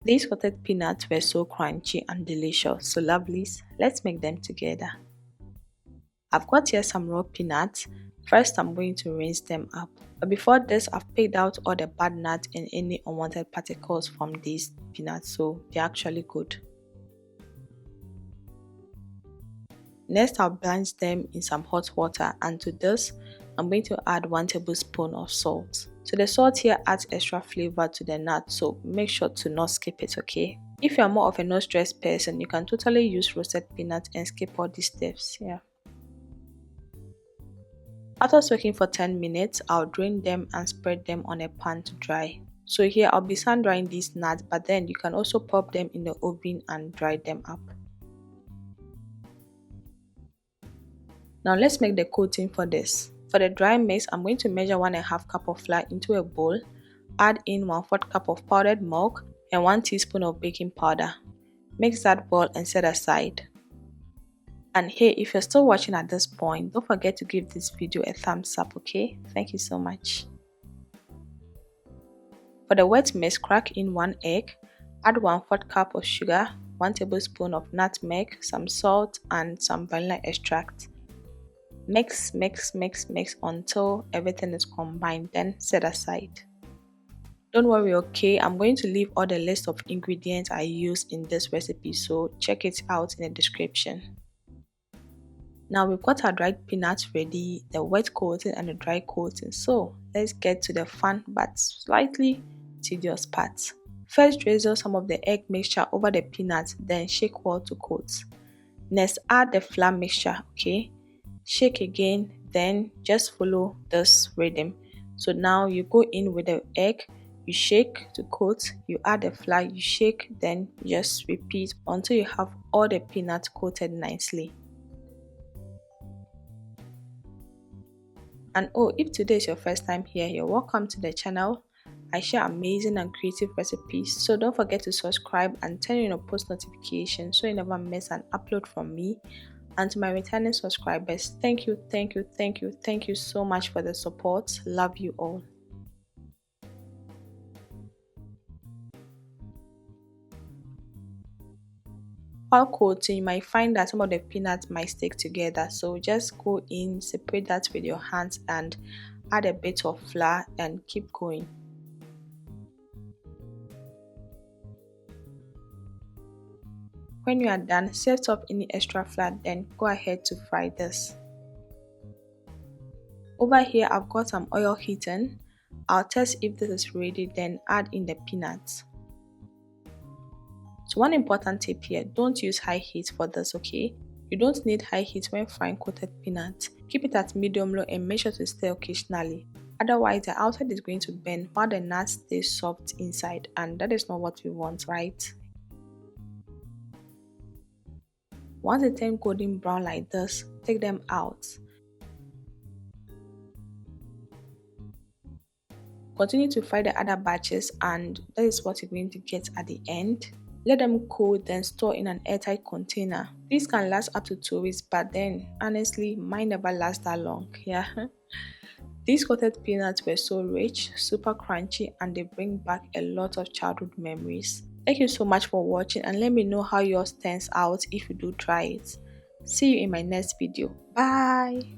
These coated peanuts were so crunchy and delicious, so lovelies, let's make them together. I've got here some raw peanuts. First, I'm going to rinse them up. But before this, I've picked out all the bad nuts and any unwanted particles from these peanuts, so they're actually good. Next, I'll blanch them in some hot water, and to this, I'm going to add 1 tablespoon of salt. So the salt here adds extra flavor to the nut, so make sure to not skip it, okay? If you're more of a no stress person, you can totally use roasted peanuts and skip all these steps, yeah. After soaking for 10 minutes, I'll drain them and spread them on a pan to dry. So here I'll be sun drying these nuts, but then you can also pop them in the oven and dry them up. Now let's make the coating for this. For the dry mix, I'm going to measure 1.5 cup of flour into a bowl, add in 1/4 cup of powdered milk and 1 teaspoon of baking powder. Mix that well and set aside. And hey, if you're still watching at this point, don't forget to give this video a thumbs up, okay? Thank you so much. For the wet mix, crack in 1 egg, add 1/4 cup of sugar, 1 tablespoon of nutmeg, some salt and some vanilla extract. Mix until everything is combined, then set aside. Don't worry, okay, I'm going to leave all the list of ingredients I used in this recipe, so check it out in the description. Now we've got our dried peanuts ready, the wet coating and the dry coating, so let's get to the fun but slightly tedious part. First, drizzle some of the egg mixture over the peanuts, then shake well to coat. Next, add the flour mixture, okay? Shake again, then just follow this rhythm. So now you go in with the egg, you shake to coat, you add the flour, you shake, then just repeat until you have all the peanuts coated nicely. And oh, if today is your first time here, you're welcome to the channel. I share amazing and creative recipes, so don't forget to subscribe and turn on your post notifications so you never miss an upload from me. And to my returning subscribers, thank you so much for the support. Love you all. While coating, you might find that some of the peanuts might stick together, so just go in, separate that with your hands and add a bit of flour and keep going. When you are done, set up any extra flour, then go ahead to fry this. Over here, I've got some oil heating. I'll test if this is ready, then add in the peanuts. So one important tip here, don't use high heat for this, okay? You don't need high heat when frying coated peanuts. Keep it at medium-low and make sure to stir occasionally. Otherwise, the outside is going to burn while the nuts stay soft inside, and that is not what we want, right? Once they turn golden brown like this, take them out. Continue to fry the other batches, and that is what you're going to get at the end. Let them cool, then store in an airtight container. These can last up to 2 weeks, but then honestly, mine never lasts that long, yeah. These coated peanuts were so rich, super crunchy, and they bring back a lot of childhood memories. Thank you so much for watching, and let me know how yours turns out if you do try it. See you in my next video. Bye!